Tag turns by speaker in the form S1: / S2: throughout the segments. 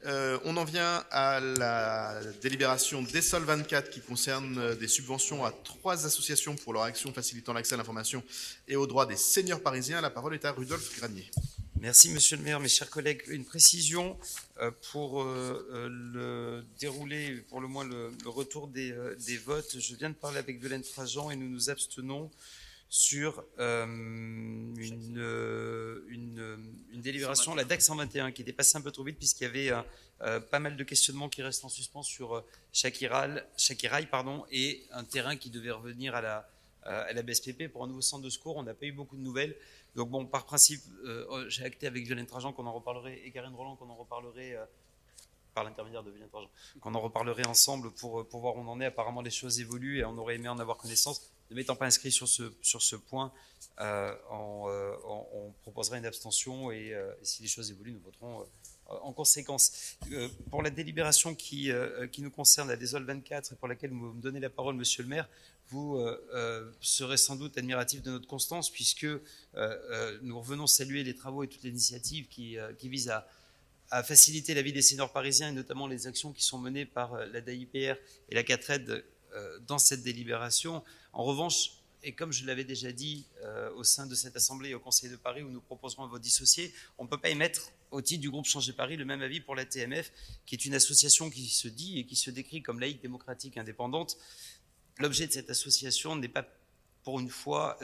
S1: On en vient à la délibération d'ESSOL 24 qui concerne des subventions à 3 associations pour leur action facilitant l'accès à l'information et aux droits des seniors parisiens. La parole est à Rudolf Granier.
S2: Merci Monsieur le maire, mes chers collègues. Une précision pour le dérouler, pour le moins le retour des votes. Je viens de parler avec Violaine Trajan et nous nous abstenons sur une délibération, la DAC 121, qui était passée un peu trop vite puisqu'il y avait pas mal de questionnements qui restent en suspens sur Chakirail, et un terrain qui devait revenir à la BSPP pour un nouveau centre de secours. On n'a pas eu beaucoup de nouvelles. Donc bon, par principe, j'ai acté avec Violaine Trajan qu'on en reparlerait, et Karine Roland qu'on en reparlerait par l'intermédiaire de Violaine Trajan, qu'on en reparlerait ensemble pour voir où on en est. Apparemment, les choses évoluent et on aurait aimé en avoir connaissance. Ne m'étant pas inscrit sur ce point, on proposera une abstention et si les choses évoluent, nous voterons en conséquence. Pour la délibération qui nous concerne, la DESOL 24, et pour laquelle vous me donnez la parole, Monsieur le maire, vous serez sans doute admiratif de notre constance, puisque nous revenons saluer les travaux et toutes les initiatives qui visent à faciliter la vie des seniors parisiens, et notamment les actions qui sont menées par la DAIPR et la CATRED dans cette délibération. En revanche, et comme je l'avais déjà dit au sein de cette Assemblée et au Conseil de Paris, où nous proposerons un vote dissocié, on ne peut pas émettre, au titre du groupe Changer Paris, le même avis pour la TMF, qui est une association qui se dit et qui se décrit comme laïque, démocratique, indépendante. L'objet de cette association n'est pas, pour une fois,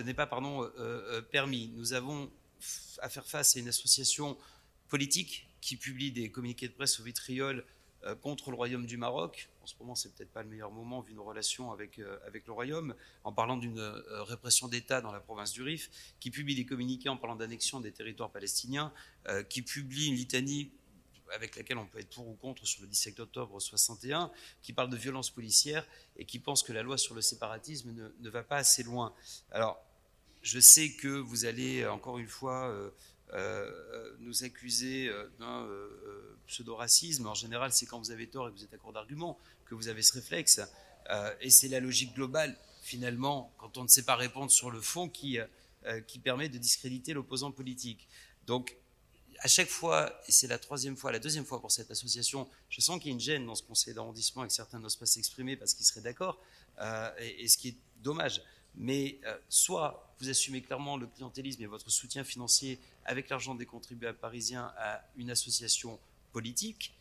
S2: permis. Nous avons à faire face à une association politique qui publie des communiqués de presse au vitriol contre le Royaume du Maroc. En ce moment, c'est peut-être pas le meilleur moment vu nos relations avec le Royaume, en parlant d'une répression d'État dans la province du Rif, qui publie des communiqués en parlant d'annexion des territoires palestiniens, qui publie une litanie avec laquelle on peut être pour ou contre sur le 17 octobre 61, qui parle de violence policière et qui pense que la loi sur le séparatisme ne va pas assez loin. Alors, je sais que vous allez, encore une fois, nous accuser d'un pseudo-racisme. En général, c'est quand vous avez tort et que vous êtes à court d'arguments que vous avez ce réflexe. Et c'est la logique globale, finalement, quand on ne sait pas répondre sur le fond, qui permet de discréditer l'opposant politique. Donc, à chaque fois, et c'est la deuxième fois pour cette association, je sens qu'il y a une gêne dans ce conseil d'arrondissement et que certains n'osent pas s'exprimer parce qu'ils seraient d'accord, et ce qui est dommage. Mais soit vous assumez clairement le clientélisme et votre soutien financier avec l'argent des contribuables parisiens à une association politique,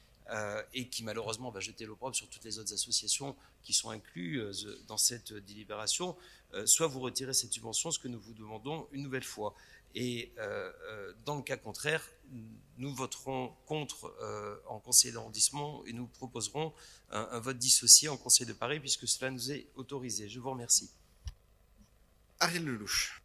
S2: et qui malheureusement va jeter l'opprobre sur toutes les autres associations qui sont incluses dans cette délibération, soit vous retirez cette subvention, ce que nous vous demandons une nouvelle fois. Et dans le cas contraire, nous voterons contre en conseil d'arrondissement et nous proposerons un vote dissocié en conseil de Paris puisque cela nous est autorisé. Je vous remercie.
S1: Ariel Lelouch.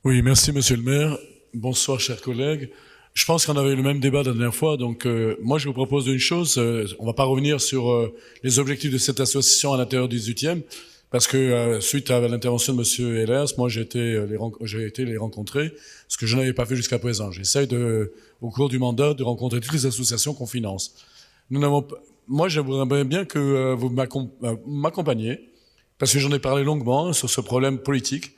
S3: Oui, merci Monsieur le maire. Bonsoir chers collègues. Je pense qu'on avait eu le même débat la dernière fois, donc moi je vous propose une chose, on ne va pas revenir sur les objectifs de cette association à l'intérieur du 18e, parce que suite à l'intervention de Monsieur Ehlers, moi j'ai été les rencontrer, ce que je n'avais pas fait jusqu'à présent. J'essaye au cours du mandat de rencontrer toutes les associations qu'on finance. Moi j'aimerais bien que vous m'accompagniez, parce que j'en ai parlé longuement sur ce problème politique,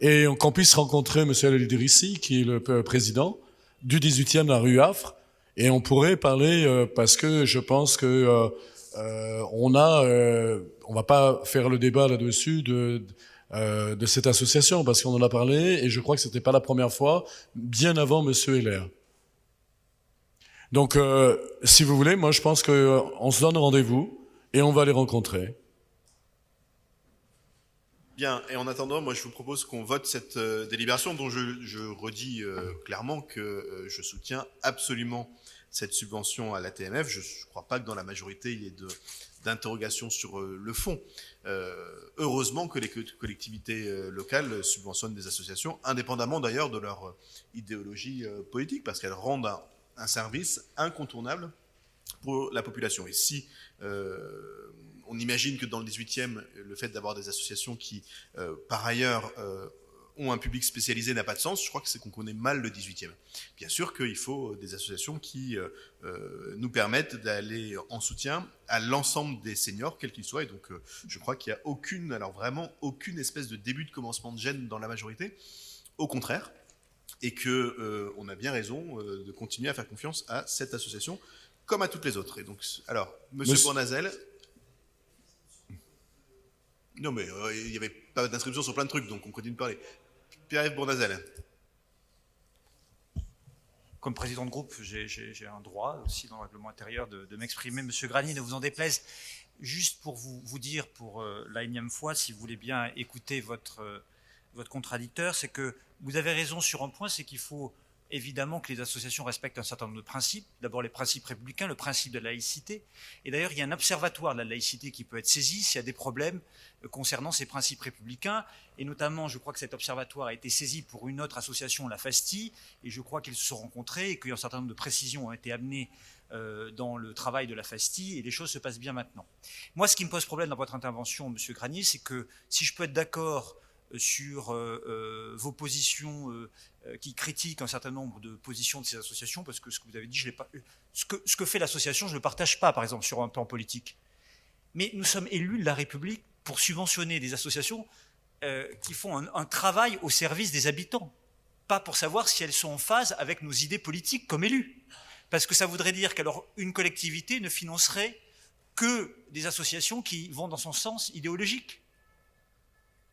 S3: et qu'on puisse rencontrer M. El-Idrissi, qui est le président du 18e, la rue Affre, et on pourrait parler, parce que je pense que on va pas faire le débat là-dessus de cette association, parce qu'on en a parlé, et je crois que c'était pas la première fois, bien avant M. Heller. Donc, si vous voulez, moi je pense qu'on se donne rendez-vous, et on va les rencontrer.
S1: Bien, et en attendant, moi je vous propose qu'on vote cette délibération dont je redis clairement que je soutiens absolument cette subvention à la TMF. Je ne crois pas que dans la majorité il y ait d'interrogations sur le fond. Heureusement que les collectivités locales subventionnent des associations, indépendamment d'ailleurs de leur idéologie politique, parce qu'elles rendent un service incontournable pour la population. Et si on imagine que dans le 18e, le fait d'avoir des associations qui, par ailleurs, ont un public spécialisé n'a pas de sens, je crois que c'est qu'on connaît mal le 18e. Bien sûr qu'il faut des associations qui nous permettent d'aller en soutien à l'ensemble des seniors, quels qu'ils soient, et donc je crois qu'il n'y a aucune espèce de début de commencement de gêne dans la majorité, au contraire. et que on a bien raison de continuer à faire confiance à cette association, comme à toutes les autres. Et donc, alors, Monsieur Bournazel. Non, mais il n'y avait pas d'inscription sur plein de trucs, donc on continue de parler. Pierre-Yves Bournazel.
S4: Comme président de groupe, j'ai un droit aussi dans le règlement intérieur de m'exprimer. Monsieur Granier, ne vous en déplaise. Juste pour vous dire pour la énième fois, si vous voulez bien écouter votre contradicteur, c'est que vous avez raison sur un point, c'est qu'il faut évidemment que les associations respectent un certain nombre de principes. D'abord les principes républicains, le principe de la laïcité. Et d'ailleurs, il y a un observatoire de la laïcité qui peut être saisi s'il y a des problèmes concernant ces principes républicains. Et notamment, je crois que cet observatoire a été saisi pour une autre association, la FASTI, et je crois qu'ils se sont rencontrés et qu'un certain nombre de précisions ont été amenées dans le travail de la FASTI, et les choses se passent bien maintenant. Moi, ce qui me pose problème dans votre intervention, Monsieur Granier, c'est que si je peux être d'accord sur vos positions qui critiquent un certain nombre de positions de ces associations, parce que ce que vous avez dit, je l'ai pas, ce que fait l'association, je ne le partage pas, par exemple, sur un plan politique. Mais nous sommes élus de la République pour subventionner des associations qui font un travail au service des habitants, pas pour savoir si elles sont en phase avec nos idées politiques comme élus. Parce que ça voudrait dire qu'alors une collectivité ne financerait que des associations qui vont dans son sens idéologique.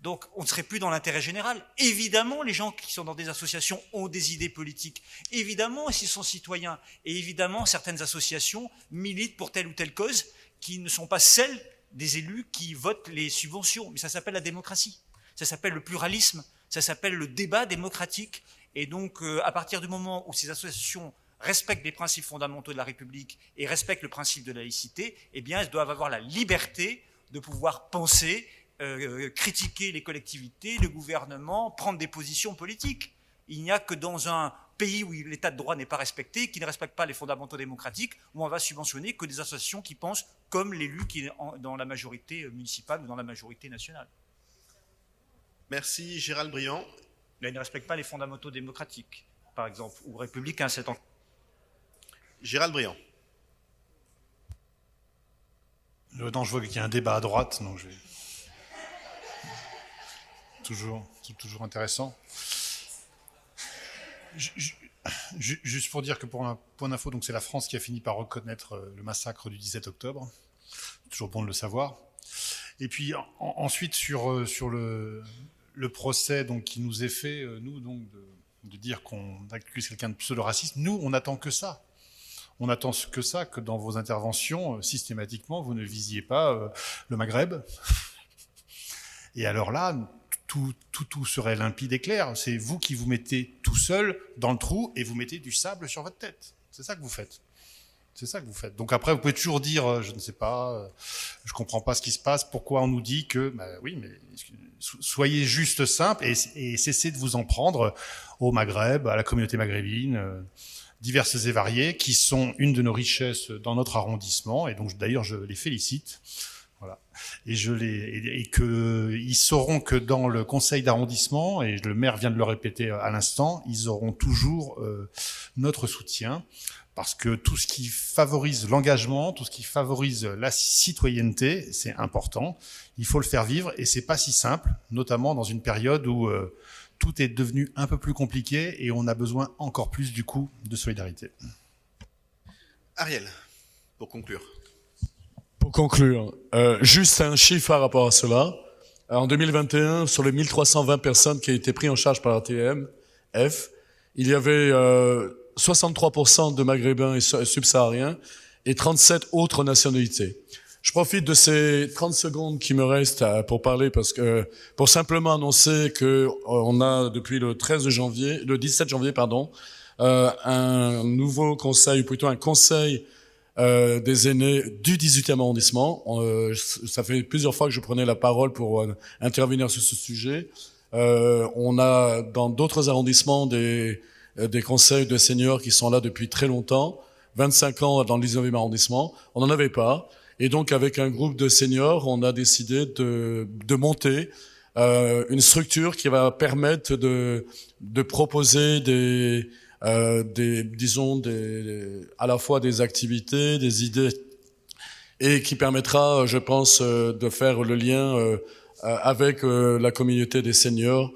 S4: Donc, on ne serait plus dans l'intérêt général. Évidemment, les gens qui sont dans des associations ont des idées politiques. Évidemment, s'ils sont citoyens. Et évidemment, certaines associations militent pour telle ou telle cause qui ne sont pas celles des élus qui votent les subventions. Mais ça s'appelle la démocratie. Ça s'appelle le pluralisme. Ça s'appelle le débat démocratique. Et donc, à partir du moment où ces associations respectent les principes fondamentaux de la République et respectent le principe de laïcité, eh bien, elles doivent avoir la liberté de pouvoir penser, critiquer les collectivités, le gouvernement, prendre des positions politiques. Il n'y a que dans un pays où l'état de droit n'est pas respecté, qui ne respecte pas les fondamentaux démocratiques, où on va subventionner que des associations qui pensent comme l'élu qui est dans la majorité municipale ou dans la majorité nationale.
S1: Merci, Gérald Briand.
S4: Là, ils ne respectent pas les fondamentaux démocratiques, par exemple, ou républicains.
S1: Gérald Briand.
S5: Non, je vois qu'il y a un débat à droite, donc je vais... Toujours intéressant. Juste pour dire que pour un point d'info, donc c'est la France qui a fini par reconnaître le massacre du 17 octobre. Toujours bon de le savoir. Et puis ensuite sur le procès donc qui nous est fait, nous donc de dire qu'on accuse quelqu'un de pseudo-raciste. Nous, on n'attend que ça. On attend que ça, que dans vos interventions, systématiquement, vous ne visiez pas le Maghreb. Et alors là, tout serait limpide et clair. C'est vous qui vous mettez tout seul dans le trou et vous mettez du sable sur votre tête. C'est ça que vous faites. C'est ça que vous faites. Donc après, vous pouvez toujours dire, je ne sais pas, je comprends pas ce qui se passe, pourquoi on nous dit que... Bah oui, mais soyez juste simple et cessez de vous en prendre au Maghreb, à la communauté maghrébine, diverses et variées, qui sont une de nos richesses dans notre arrondissement. Et donc d'ailleurs, je les félicite. Voilà. Et que ils sauront que dans le conseil d'arrondissement, et le maire vient de le répéter à l'instant, ils auront toujours notre soutien, parce que tout ce qui favorise l'engagement, tout ce qui favorise la citoyenneté, c'est important. Il faut le faire vivre, et c'est pas si simple, notamment dans une période où tout est devenu un peu plus compliqué et on a besoin encore plus du coup de solidarité.
S1: Ariel, pour conclure.
S3: Pour conclure, juste un chiffre par rapport à cela. En 2021, sur les 1320 personnes qui ont été prises en charge par la TMF, il y avait 63% de Maghrébins et subsahariens et 37 autres nationalités. Je profite de ces 30 secondes qui me restent pour parler pour simplement annoncer que on a depuis le 17 janvier, un nouveau conseil, ou plutôt un conseil des aînés du 18e arrondissement. Ça fait plusieurs fois que je prenais la parole pour intervenir sur ce sujet. On a dans d'autres arrondissements des conseils de seniors qui sont là depuis très longtemps, 25 ans dans le 19e arrondissement. On n'en avait pas. Et donc, avec un groupe de seniors, on a décidé de monter une structure qui va permettre de proposer à la fois des activités, des idées, et qui permettra, je pense, de faire le lien avec la communauté des seniors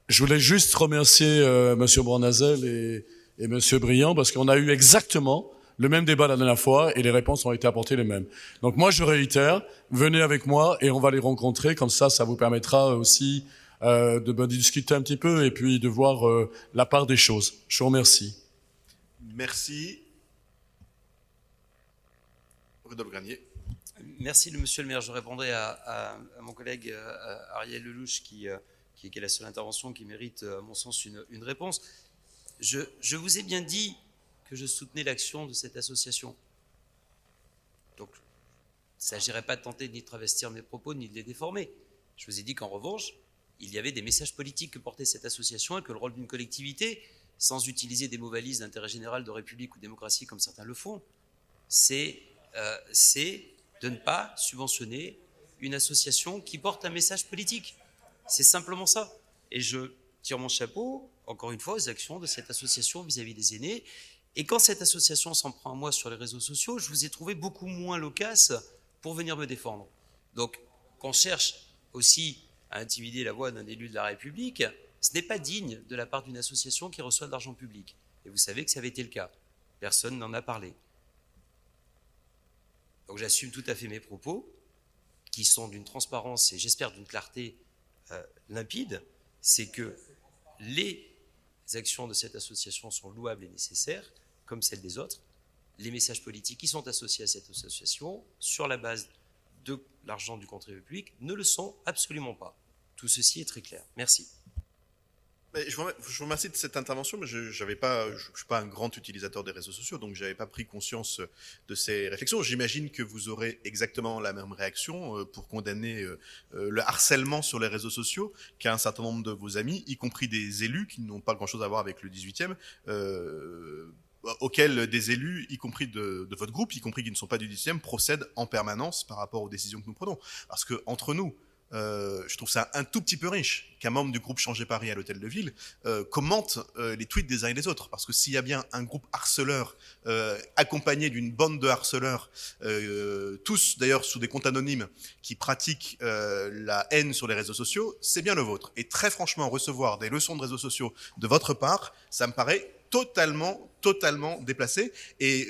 S3: Je voulais juste remercier Monsieur Bournazel et Monsieur Briand parce qu'on a eu exactement le même débat la dernière fois et les réponses ont été apportées les mêmes. Donc moi je réitère, venez avec moi et on va les rencontrer, comme ça vous permettra aussi de discuter un petit peu et puis de voir la part des choses. Je vous remercie.
S1: Merci. Rodolphe Granier.
S2: Merci, monsieur le maire. Je répondrai à mon collègue Ariel Lelouch, qui est la seule intervention qui mérite, à mon sens, une réponse. Je vous ai bien dit que je soutenais l'action de cette association. Donc, il ne s'agirait pas de tenter ni de travestir mes propos, ni de les déformer. Je vous ai dit qu'en revanche, il y avait des messages politiques que portait cette association et que le rôle d'une collectivité, sans utiliser des mots valises d'intérêt général, de république ou de démocratie comme certains le font, c'est de ne pas subventionner une association qui porte un message politique. C'est simplement ça. Et je tire mon chapeau, encore une fois, aux actions de cette association vis-à-vis des aînés. Et quand cette association s'en prend à moi sur les réseaux sociaux, je vous ai trouvé beaucoup moins loquace pour venir me défendre. Donc, qu'on cherche aussi à intimider la voix d'un élu de la République, ce n'est pas digne de la part d'une association qui reçoit de l'argent public. Et vous savez que ça avait été le cas. Personne n'en a parlé. Donc j'assume tout à fait mes propos, qui sont d'une transparence et j'espère d'une clarté limpide. C'est que les actions de cette association sont louables et nécessaires, comme celles des autres. Les messages politiques qui sont associés à cette association, sur la base de l'argent du contribuable public, ne le sont absolument pas. Tout ceci est très clair. Merci.
S1: Je vous remercie de cette intervention, mais je ne suis pas un grand utilisateur des réseaux sociaux, donc je n'avais pas pris conscience de ces réflexions. J'imagine que vous aurez exactement la même réaction pour condamner le harcèlement sur les réseaux sociaux qu'a un certain nombre de vos amis, y compris des élus qui n'ont pas grand-chose à voir avec le 18e, auxquels des élus, y compris de votre groupe, y compris qui ne sont pas du 18e, procèdent en permanence par rapport aux décisions que nous prenons. Parce que entre nous, je trouve ça un tout petit peu riche qu'un membre du groupe Changer Paris à l'Hôtel de Ville commente les tweets des uns et des autres. Parce que s'il y a bien un groupe harceleur accompagné d'une bande de harceleurs, tous d'ailleurs sous des comptes anonymes qui pratiquent la haine sur les réseaux sociaux, c'est bien le vôtre. Et très franchement, recevoir des leçons de réseaux sociaux de votre part, ça me paraît totalement déplacé. Et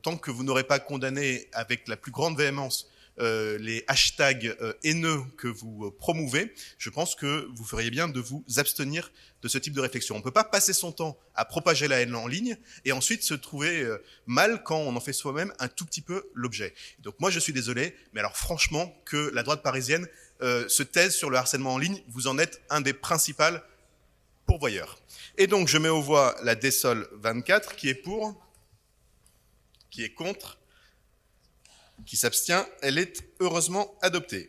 S1: tant que vous n'aurez pas condamné avec la plus grande véhémence les hashtags haineux que vous promouvez, je pense que vous feriez bien de vous abstenir de ce type de réflexion. On ne peut pas passer son temps à propager la haine en ligne et ensuite se trouver mal quand on en fait soi-même un tout petit peu l'objet. Donc moi je suis désolé, mais alors franchement que la droite parisienne se taise sur le harcèlement en ligne, vous en êtes un des principaux pourvoyeurs. Et donc je mets aux voix la DSOL 24 qui est pour, qui est contre, qui s'abstient, elle est heureusement adoptée.